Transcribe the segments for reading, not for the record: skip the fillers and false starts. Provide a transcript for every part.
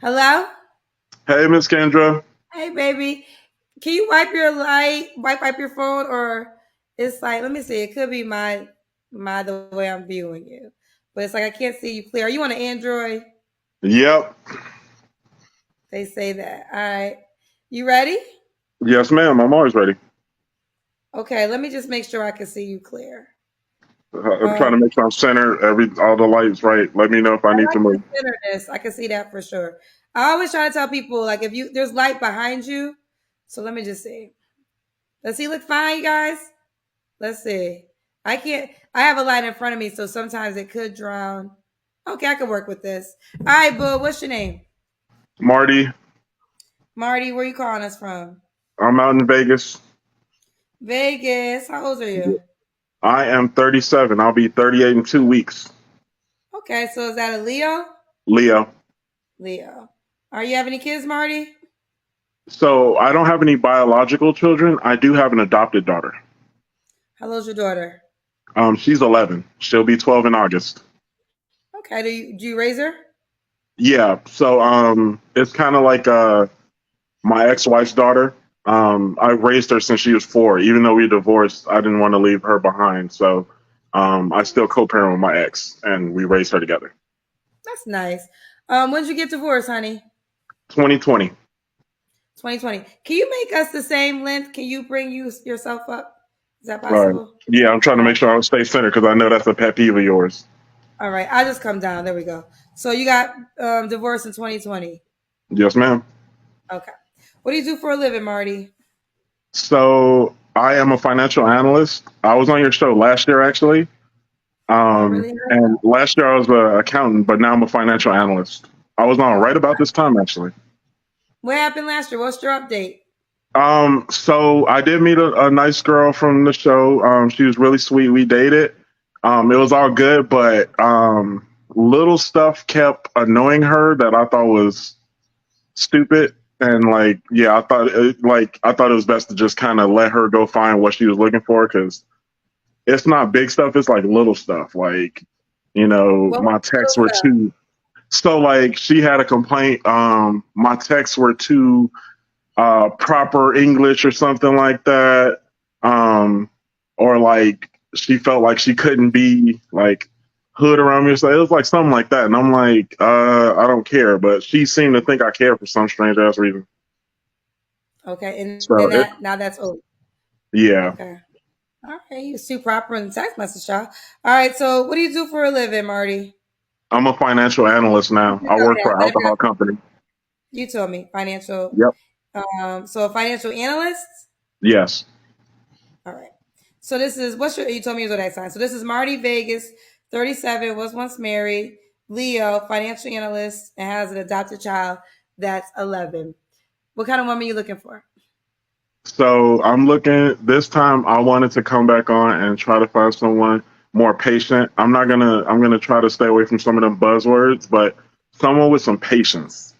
Hello? Hey, Miss Kendra. Hey, baby. Can you wipe your light, wipe your phone, or it's like, let me see. It could be my the way I'm viewing you, but it's like I can't see you clear. Are you on an Android? Yep. They say that. All right. You ready? Yes, ma'am. I'm always ready. Okay. Let me just make sure I can see you clear. I'm trying to make sure I'm centered. All the lights right. Let me know if I I need like to the move. centeredness. I can see that for sure. I always try to tell people like if you there's light behind you. So let me just see. Does he look fine, you guys? Let's see. I can't. I have a light in front of me, so sometimes it could drown. Okay, I can work with this. All right, boo. What's your name? Marty, Marty. Where you calling us from? I'm out in Vegas. Vegas. How old are you? I am 37. I'll be 38 in 2 weeks. Okay, so is that a Leo? Leo. Leo. Are you have any kids, Marty? So I don't have any biological children. I do have an adopted daughter. How old's your daughter? She's 11. She'll be 12 in August. Okay, do you raise her? Yeah. So it's kind of like my ex-wife's daughter. I raised her since she was 4. Even though we divorced, I didn't want to leave her behind. So I still co-parent with my ex, and we raised her together. That's nice. When did you get divorced, honey? 2020. 2020. Can you make us the same length? Can you bring yourself up? Is that All right. possible? Yeah, I'm trying to All make right. sure I stay centered because I know that's a pet peeve of yours. All right. I'll just come down. There we go. So you got divorced in 2020. Yes, ma'am. Okay. What do you do for a living, Marty? So I am a financial analyst. I was on your show last year, actually. Oh, really? And last year I was an accountant, but now I'm a financial analyst. I was on right about this time, actually. What happened last year? What's your update? So I did meet a nice girl from the show. She was really sweet. We dated. It was all good, but little stuff kept annoying her that I thought was stupid. And like, yeah, I thought it was best to just kind of let her go find what she was looking for because it's not big stuff. It's like little stuff. Like, What was my the little texts were stuff? too. So like, she had a complaint. My texts were too proper English or something like that. Or like she felt like she couldn't be like hood around me. So it was like something like that. And I'm like, I don't care. But she seemed to think I care for some strange ass reason. Okay, and So it, that now that's over. yeah. Okay. All right, you super proper in the text message, y'all. All right, so what do you do for a living, Marty? I'm a financial analyst You now. I told me work that, for an but if alcohol company. you told me financial. Yep. So a financial analyst. Yes. All right. So this is what's your? You told me your zodiac sign. So this is Marty Vegas, 37, was once married, Leo, financial analyst, and has an adopted child that's 11. What kind of woman are you looking for? So I'm looking this time. I wanted to come back on and try to find someone more patient. I'm gonna try to stay away from some of them buzzwords, but someone with some patience.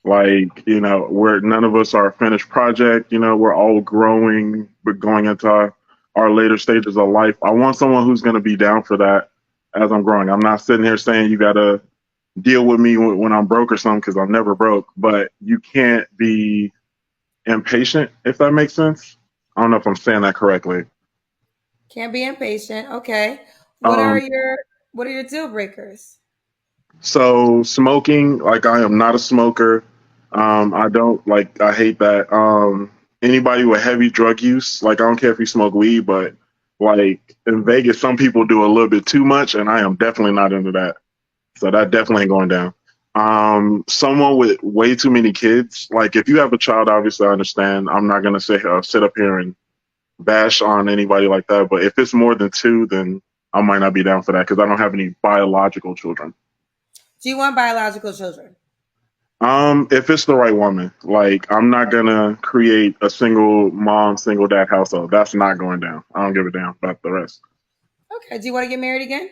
Like, where none of us are a finished project. We're all growing, but going into our later stages of life. I want someone who's gonna be down for that as I'm growing. I'm not sitting here saying you gotta deal with me when I'm broke or something because I'm never broke, but you can't be impatient, if that makes sense. I don't know if I'm saying that correctly. Can't be impatient. Okay. What are Um, your What are your deal breakers? so smoking, like I am not a smoker. I don't like. I hate that. Anybody with heavy drug use, like I don't care if you smoke weed, but like in Vegas, some people do a little bit too much, and I am definitely not into that. So that definitely ain't going down. Someone with way too many kids, like if you have a child, obviously I understand. I'm not gonna sit up here and bash on anybody like that. But if it's more than two, then I might not be down for that because I don't have any biological children. Do you want biological children? If it's the right woman, like I'm not gonna create a single mom, single dad household. That's not going down. I don't give a damn about the rest. Okay. Do you want to get married again?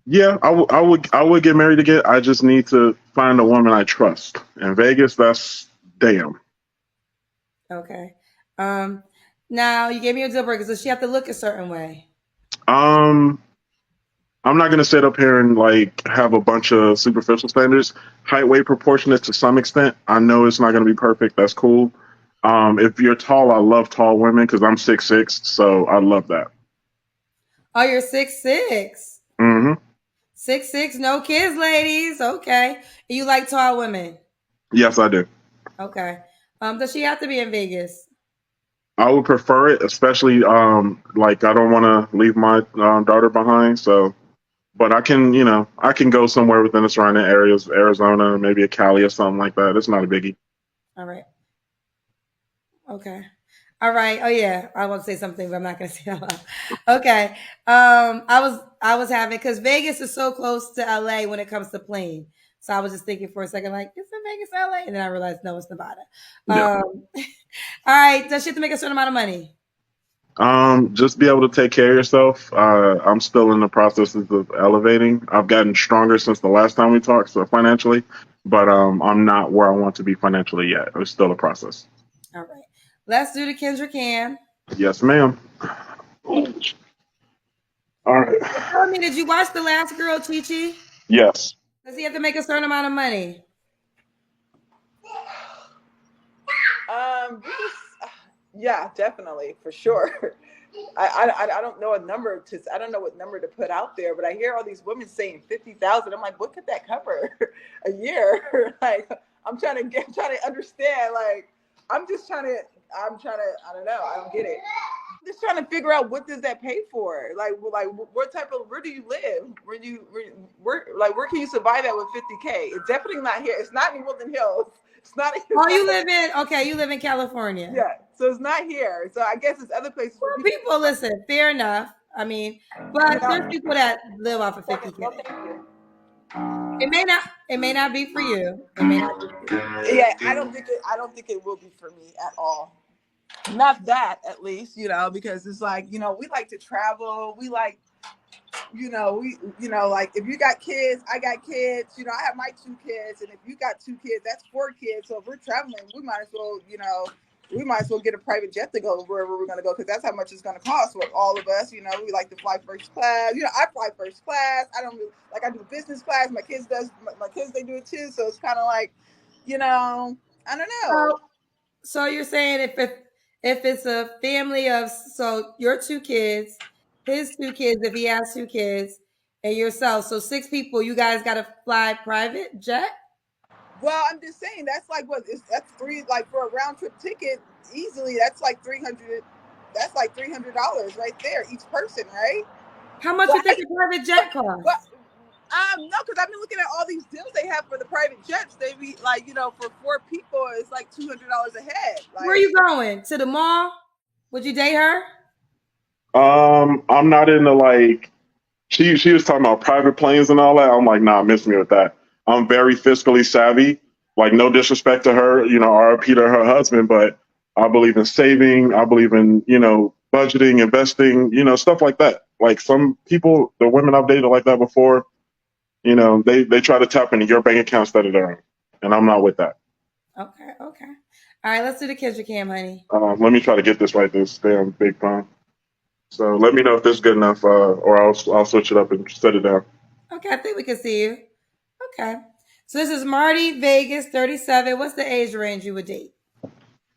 Yeah, I would get married again. I just need to find a woman I trust. In Vegas, that's damn. Okay. Um, Now you gave me a deal breaker. Does she have to look a certain way? Um, I'm not going to sit up here and like have a bunch of superficial standards. Height weight proportionate to some extent. I know it's not going to be perfect. That's cool. If you're tall, I love tall women because I'm 6'6", so I love that. Oh, you're 6'6". Hmm. 6'6", no kids, ladies. Okay. You like tall women. Yes, I do. Okay. Does she have to be in Vegas? I would prefer it, especially like I don't want to leave my daughter behind. So, but I can, I can go somewhere within the surrounding areas, Arizona, maybe a Cali or something like that. It's not a biggie. All right. Okay. All right. Oh yeah, I want to say something, but I'm not gonna say it out loud. Okay. I was having because Vegas is so close to LA when it comes to plane. So I was just thinking for a second, like, is it Vegas, LA? And then I realized no, it's Nevada. Yeah. All right. Does she have to make a certain amount of money? Just be able to take care of yourself. I'm still in the process of elevating. I've gotten stronger since the last time we talked, so financially, but I'm not where I want to be financially yet. It's still a process. All right. Let's do the Kendra Cam. Yes, ma'am. All right. Tell me, did you watch The Last Girl, Chi Chi? Yes. Does he have to make a certain amount of money? Yeah, definitely, for sure. I don't know I don't know what number to put out there, but I hear all these women saying 50,000. I'm like, what could that cover a year? Like, I'm trying to understand. Like, I don't know. I don't get it. I'm just trying to figure out what does that pay for? Like where do you live? Where can you survive at with 50K? It's definitely not here. It's not in Woodland Hills. It's not. Oh, you live in California. Yeah, so it's not here. So I guess it's other places where People listen, fair enough. I mean, but there's people that live off of 50K. No, thank you. It may not be for you. It may not be for you. Yeah, I don't think it will be for me at all. Not that, at least, because it's like, we like to travel. We like, like if you got kids, I got kids. I have my 2 kids, and if you got 2 kids, that's 4 kids. So if we're traveling, we might as well get a private jet to go wherever we're going to go, because that's how much it's going to cost for all of us. We like to fly first class. I fly first class. I don't really, like, I do business class. My kids they do it too. So it's kind of like, I don't know. So you're saying if it's a family of your 2 kids, his 2 kids, if he has 2 kids, and yourself, so 6 people, you guys got to fly private jet? Well, I'm just saying that's like that's 3, like, for a round trip ticket easily. That's like $300. That's like $300 right there each person, right? How much you think a private jet costs? No, because I've been looking at all these deals they have for the private jets. They be like, for 4 people, it's like $200 a head. Like, where are you going? To the mall? Would you date her? I'm not into like she was talking about private planes and all that. I'm like, nah, miss me with that. I'm very fiscally savvy. Like, no disrespect to her, RIP to her husband, but I believe in saving. I believe in, budgeting, investing, stuff like that. Like some people, the women I've dated like that before, they try to tap into your bank account instead of their own. And I'm not with that. Okay. All right, let's do the Kendra Cam, honey. Let me try to get this right, this damn big phone. So let me know if this is good enough, or I'll switch it up and set it down. Okay, I think we can see you. Okay. So this is Marty, Vegas, 37. What's the age range you would date?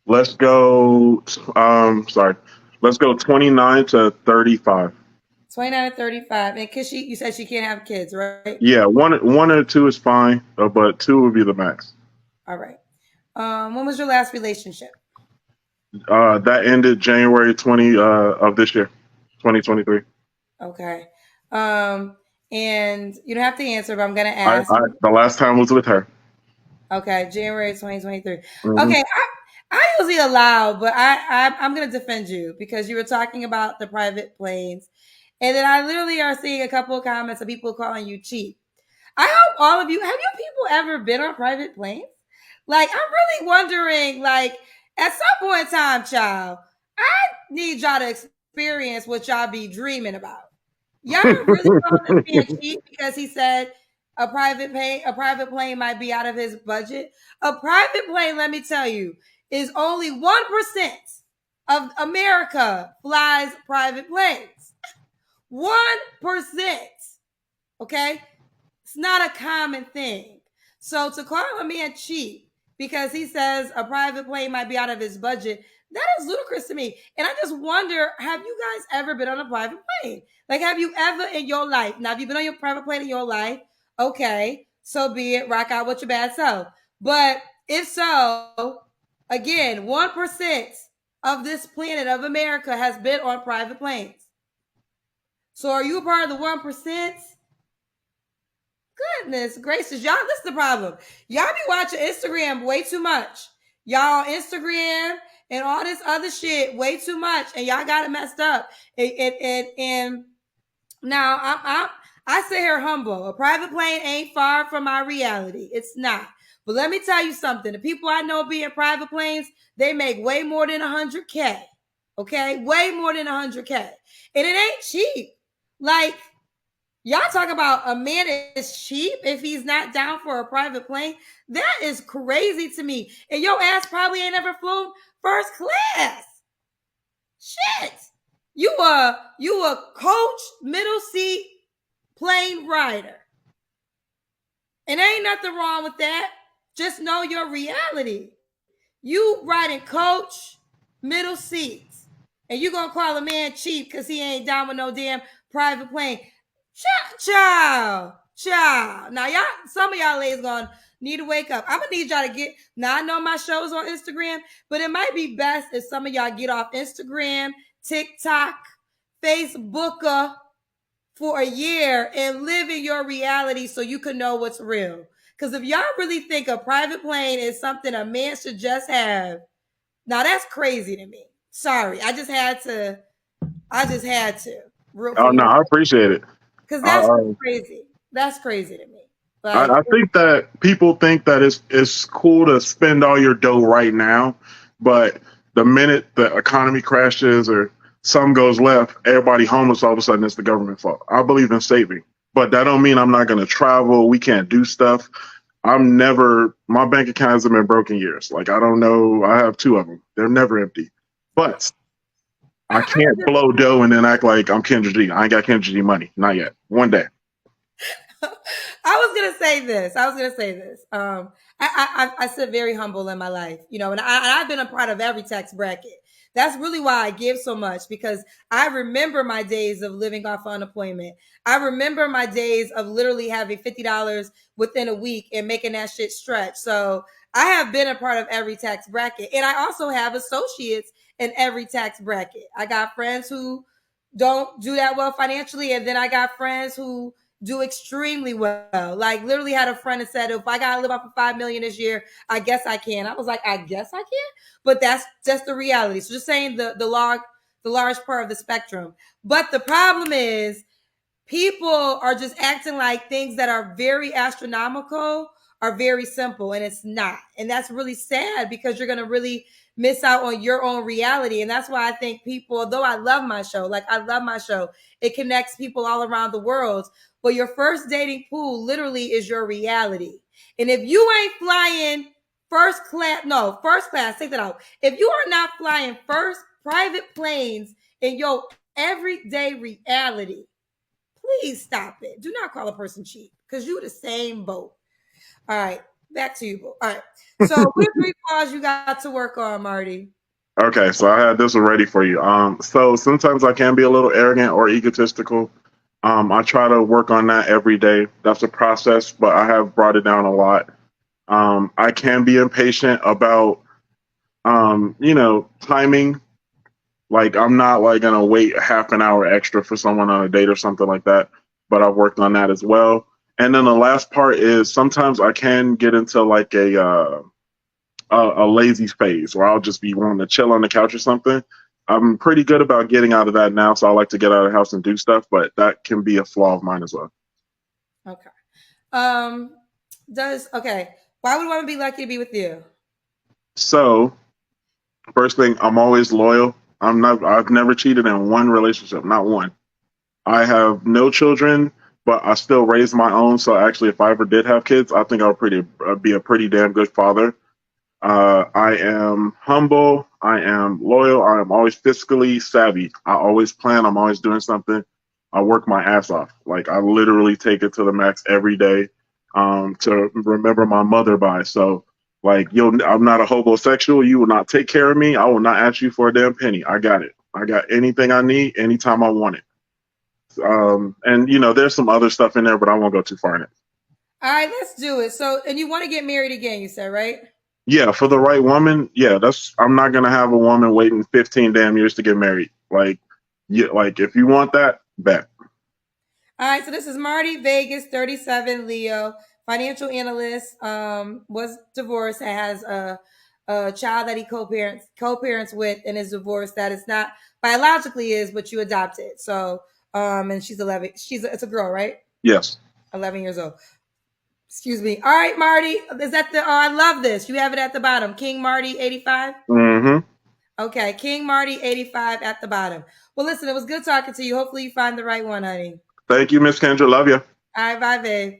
Let's go. Sorry. Let's go 29 to 35. 29 to 35. And you said she can't have kids, right? Yeah, one or 2 is fine, but 2 would be the max. All right. When was your last relationship? That ended January 20 of this year, 2023. Okay. And you don't have to answer, but I'm gonna ask. The last time was with her. Okay, January 2023. Mm-hmm. Okay, I usually allow, but I'm gonna defend you because you were talking about the private planes, and then I literally are seeing a couple of comments of people calling you cheap. I hope all of you have you people ever been on private planes? Like, I'm really wondering, like, at some point in time, child, I need y'all to experience what y'all be dreaming about. Y'all really calling this being cheap because he said a private plane might be out of his budget. A private plane, let me tell you, is only 1% of America flies private planes. 1%. Okay? It's not a common thing. So to call a man cheap because he says a private plane might be out of his budget, that is ludicrous to me. And I just wonder, have you guys ever been on a private plane? Like, have you ever in your life, now, have you been on your private plane in your life? Okay, so be it, rock out with your bad self. But if so, again, 1% of this planet of America has been on private planes. So are you a part of the 1%? Goodness gracious, y'all, this is the problem. Y'all be watching Instagram way too much. Y'all Instagram and all this other shit way too much, and y'all got it messed up. And now I sit here humble. A private plane ain't far from my reality. It's not. But let me tell you something. The people I know being private planes, they make way more than 100K. Okay, way more than 100K, and it ain't cheap. Like, y'all talk about a man is cheap if he's not down for a private plane. That is crazy to me. And your ass probably ain't ever flown first class. Shit. You a coach middle seat plane rider. And ain't nothing wrong with that. Just know your reality. You riding coach middle seats. And you gonna call a man cheap because he ain't down with no damn private plane. Child. Now y'all, some of y'all ladies gonna need to wake up. I'm gonna need y'all to get. Now I know my show's on Instagram, but it might be best if some of y'all get off Instagram, TikTok, Facebook for a year and live in your reality so you can know what's real. Because if y'all really think a private plane is something a man should just have, now that's crazy to me. Sorry, I just had to. Oh no, I appreciate it. Because that's crazy. That's crazy to me. Like, I think that people think that it's cool to spend all your dough right now, but the minute the economy crashes or something goes left, everybody homeless, all of a sudden it's the government's fault. I believe in saving, but that don't mean I'm not going to travel. We can't do stuff. My bank account hasn't been broken years. Like, I don't know. I have 2 of them. They're never empty, but I can't blow dough and then act like I'm Kendra G. I ain't got Kendra G money. Not yet. One day. I was gonna say this. I sit very humble in my life, you know, and I've been a part of every tax bracket. That's really why I give so much, because I remember my days of living off unemployment. I remember my days of literally having $50 within a week and making that shit stretch. So I have been a part of every tax bracket, and I also have associates in every tax bracket. I got friends who don't do that well financially, and then I got friends who do extremely well. Like, literally had a friend that said, if I gotta live off of $5 million this year, I guess I can. I was like, I guess I can, but that's just the reality. So just saying the large part of the spectrum. But the problem is, people are just acting like things that are very astronomical are very simple, and it's not. And that's really sad, because you're going to really miss out on your own reality. And that's why I think people, though I love my show, it connects people all around the world. But your first dating pool literally is your reality. And if you ain't flying first class, take that out. If you are not flying first private planes in your everyday reality, please stop it. Do not call a person cheap, because you're the same boat. All right, back to you, Bo. All right. So what 3 flaws you got to work on, Marty? Okay, so I had this one ready for you. So sometimes I can be a little arrogant or egotistical. I try to work on that every day. That's a process, but I have brought it down a lot. I can be impatient about, timing. Like, I'm not like gonna wait a half an hour extra for someone on a date or something like that. But I've worked on that as well. And then the last part is sometimes I can get into like a lazy phase where I'll just be wanting to chill on the couch or something. I'm pretty good about getting out of that now, so I like to get out of the house and do stuff, but that can be a flaw of mine as well. Okay. Why would one be lucky to be with you? So, first thing, I'm always loyal. I've never cheated in one relationship, not one. I have no children, but I still raise my own. So actually, if I ever did have kids, I think I'd be a pretty damn good father. I am humble. I am loyal. I am always fiscally savvy. I always plan. I'm always doing something. I work my ass off. Like I literally take it to the max every day to remember my mother by. So like I'm not a homosexual. You will not take care of me. I will not ask you for a damn penny. I got it. I got anything I need anytime I want it. And there's some other stuff in there, but I won't go too far in it. All right, let's do it. So, and you want to get married again, you said, right? Yeah, for the right woman, yeah, I'm not gonna have a woman waiting 15 damn years to get married. Like, yeah, like if you want that, bet. All right, so this is Marty Vegas, 37, Leo, financial analyst, was divorced and has a child that he co-parents with, and is divorced that is not biologically is, but you adopted. So, and she's 11. It's a girl, right? Yes. 11 years old. Excuse me. All right, Marty, is that the? Oh, I love this. You have it at the bottom. King Marty 85. Mm-hmm. Okay, King Marty 85 at the bottom. Well, listen, it was good talking to you. Hopefully, you find the right one, honey. Thank you, Miss Kendra. Love you. All right, bye, babe.